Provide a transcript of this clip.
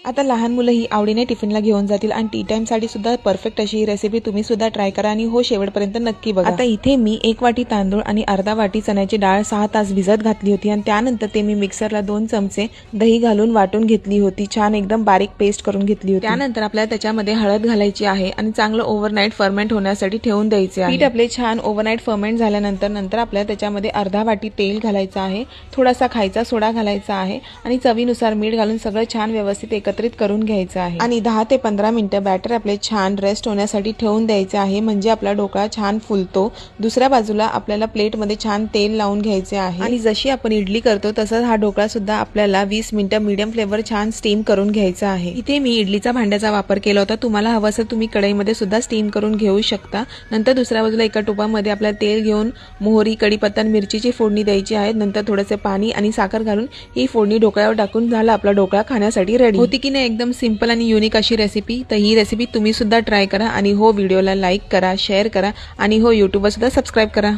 आता लहान मुलं ही आवडीने टिफिनला घेऊन जातील आणि टी टाइम साठी सुद्धा परफेक्ट अशी ही रेसिपी तुम्ही सुद्धा ट्राय करा आणि हो शेवटपर्यंत नक्की बघा। आता इथे मी 1 वाटी तांदूळ आणि अर्धा वाटी चण्याची डाळ 6 तास भिजत घातली होती आणि त्यानंतर ते मी मिक्सरला 2 चमचे दही घालून वाटून घेतली होती, छान एकदम बारीक पेस्ट करून घेतली होती। त्यानंतर आपल्याला त्याच्यामध्ये हळद घालायची आहे आणि चांगलं ओव्हरनाईट फर्मेंट होण्यासाठी ठेवून द्यायचे आहे। पीठ आपले छान ओव्हरनाईट फर्मेंट झाल्यानंतर आपल्याला त्याच्यामध्ये अर्धा वाटी तेल घालायचं आहे, थोडासा खायचा सोडा घालायचा आहे आणि चवीनुसार मीठ घालून सगळं छान व्यवस्थित एकत्रित करून घ्यायचं आहे आणि 10 ते 15 मिनिटं बॅटर आपले छान रेस्ट होण्यासाठी ठेवून द्यायचे आहे, म्हणजे आपला ढोकळा छान फुलतो। दुसऱ्या बाजूला आपल्याला प्लेटमध्ये छान तेल लावून घ्यायचे आहे आणि जशी आपण इडली करतो तसंच हा ढोकळा सुद्धा आपल्याला 20 मिनिटं मीडियम फ्लेवर छान स्टीम करून घ्यायचा आहे। इथे मी इडलीचा भांड्याचा वापर केला होता, तुम्हाला हवं असेल तुम्ही कढईमध्ये सुद्धा स्टीम करून घेऊ शकता। नंतर दुसऱ्या बाजूला एका टोपामध्ये आपल्याला तेल घेऊन मोहरी, कढीपत्ता आणि मिरचीची फोडणी द्यायची आहे। नंतर थोडेसे पाणी आणि साखर घालून ही फोडणी ढोकळ्यावर टाकून झाला आपला ढोकळा खाण्यासाठी रेडी। होती की नाही एकदम सिंपल आणि युनिक अशी रेसिपी। तर ही रेसिपी तुम्ही सुद्धा ट्राय करा आणि हो व्हिडिओला लाईक करा, शेअर करा आणि हो यूट्यूबवर सुद्धा सबस्क्राइब करा।